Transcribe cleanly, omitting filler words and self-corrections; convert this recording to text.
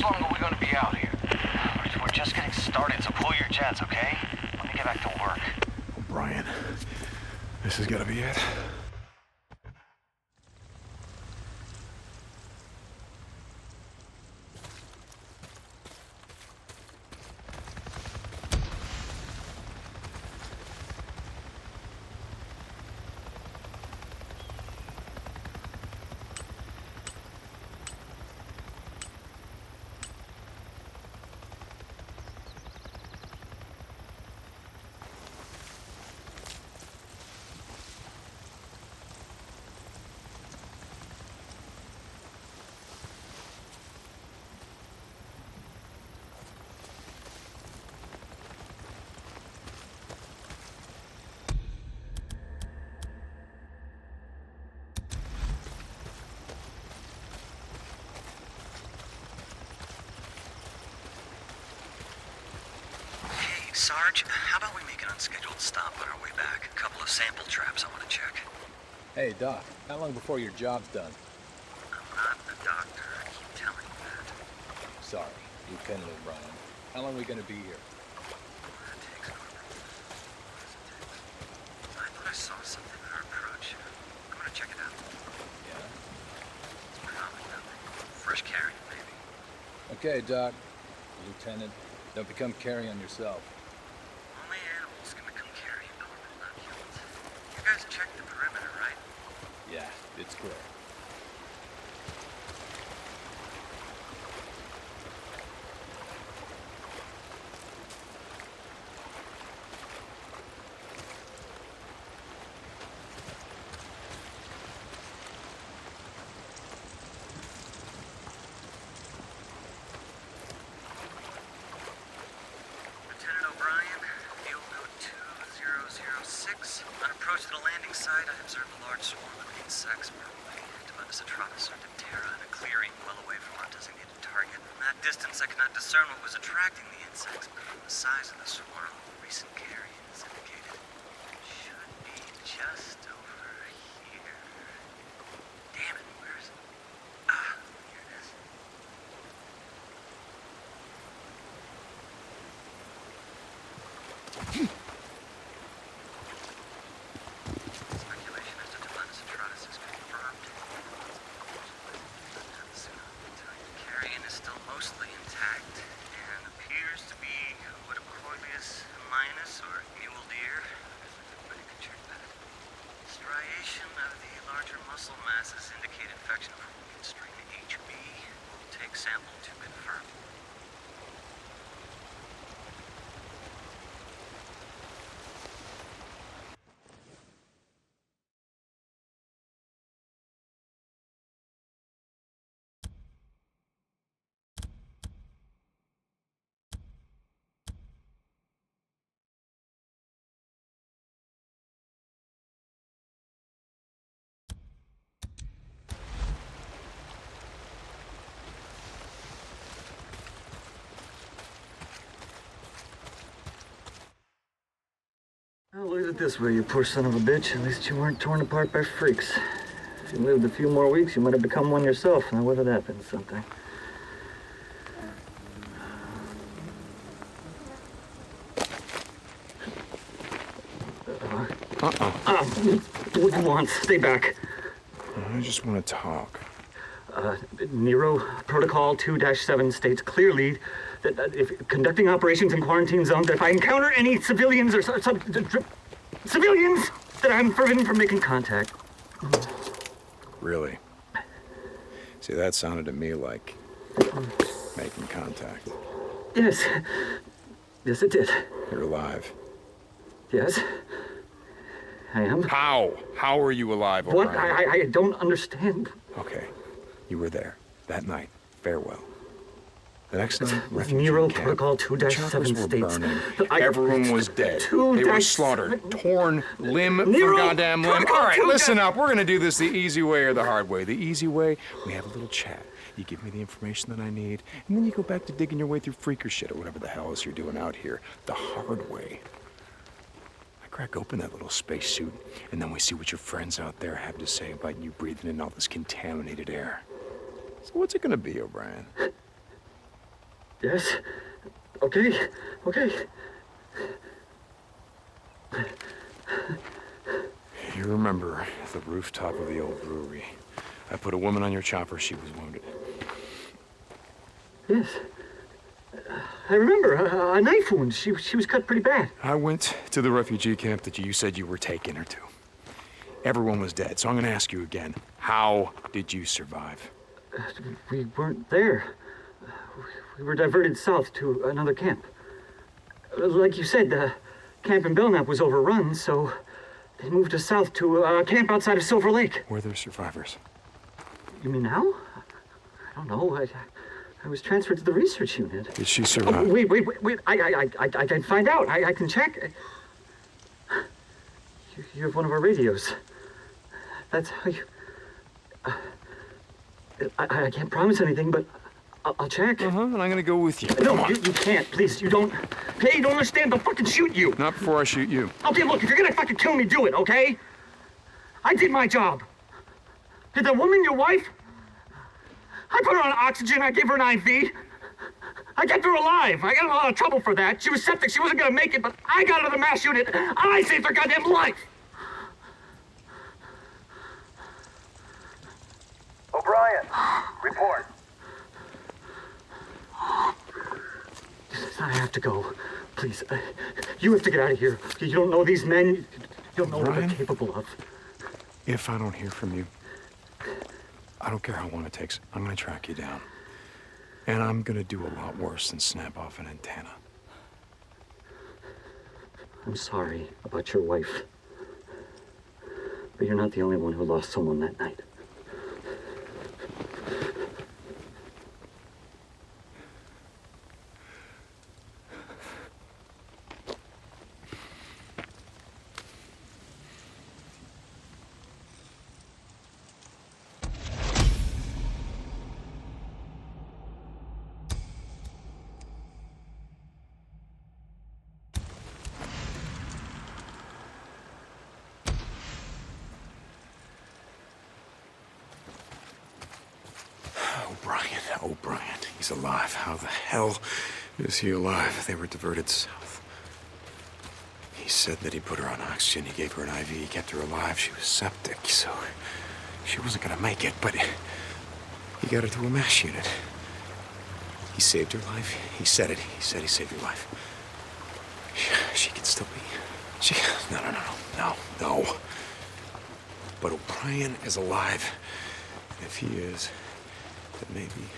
long are we gonna be out here? We're just getting started, so pull your jets, okay? Let me get back to work. Brian, this is gonna be it. Sarge, how about we make an unscheduled stop on our way back? A couple of sample traps I want to check. Hey, Doc, how long before your job's done? I'm not a doctor, I keep telling you that. Sorry, Lieutenant O'Brien. How long are we gonna be here? That takes over. I thought I saw something in our approach. I'm gonna check it out. Yeah? It's probably nothing. Fresh carrion, maybe. Okay, Doc. Lieutenant, don't become carrion yourself. Only animals can become carrion, Corporal, not humans. You guys checked the perimeter, right? Yeah, it's clear. Lieutenant O'Brien, field note 2006. On approach to the landing site, I observed a large swarm of insects, probably Lepidopteris or Diptera, in a clearing well away from our designated target. From that distance, I could not discern what was attracting the insects, but from the size of the swarm, recent carrion is indicated. Should be just over here. Damn it, where is it? Ah, here it is. Speculation as to Lepidopteris is confirmed. Carrion is still mostly intact and appears to be what a Corlius minus or mule deer. Everybody pictured that. Striation of the larger muscle masses indicate infection from strain HB. We'll take sample to confirm. Well, look at it this way, you poor son of a bitch. At least you weren't torn apart by freaks. If you lived a few more weeks, you might have become one yourself. Now, whether that been something. What do you want? Stay back. I just want to talk. Nero Protocol 2-7 states clearly that if conducting operations in quarantine zones, that if I encounter any civilians or civilians, that I'm forbidden from making contact. Really? See, that sounded to me like making contact. Yes. Yes, it did. You're alive. Yes. I am. How? How are you alive, What? O'Brien? I don't understand. Okay. You were there. That night. Farewell. The next night, refugee Nero camp. Protocol The 2-7 chapels were states. burning. that Everyone was dead. They were slaughtered. Torn limb Nero for goddamn limb. Protocol All right, 2-7 listen up. We're gonna do this the easy way or the hard way. The easy way, we have a little chat. You give me the information that I need, and then you go back to digging your way through freaker shit or whatever the hell else you're doing out here. The hard way. I crack open that little spacesuit, and then we see what your friends out there have to say about you breathing in all this contaminated air. So what's it gonna be, O'Brien? Yes? Okay, okay. You remember the rooftop of the old brewery. I put a woman on your chopper. She was wounded. Yes. I remember, a knife wound. She was cut pretty bad. I went to the refugee camp that you said you were taking her to. Everyone was dead, so I'm gonna ask you again. How did you survive? We weren't there. We were diverted south to another camp. Like you said, the camp in Belknap was overrun, so they moved us south to a camp outside of Silver Lake. Were there survivors? You mean now? I don't know. I was transferred to the research unit. Did she survive? Oh, wait. I can find out. I can check. You have one of our radios. That's how you... I can't promise anything, but I'll check. And I'm gonna go with you. No, you can't. Please, you don't... Hey, you don't understand. I'll fucking shoot you. Not before I shoot you. Okay, look, if you're gonna fucking kill me, do it, okay? I did my job. Did that woman your wife? I put her on oxygen. I gave her an IV. I kept her alive. I got in a lot of trouble for that. She was septic. She wasn't gonna make it, but I got her to the MASH unit. I saved her goddamn life. O'Brien, report. I have to go. Please, you have to get out of here. You don't know these men. You don't know what Brian? they're capable of. If I don't hear from you, I don't care how long it takes. I'm gonna track you down. And I'm gonna do a lot worse than snap off an antenna. I'm sorry about your wife. But you're not the only one who lost someone that night. O'Brien, he's alive. How the hell is he alive? They were diverted south. He said that he put her on oxygen, he gave her an IV, he kept her alive. She was septic, so she wasn't gonna make it, but he got her to a MASH unit. He saved her life. He said it. He said he saved her life. She can still be... No. But O'Brien is alive. And if he is, then maybe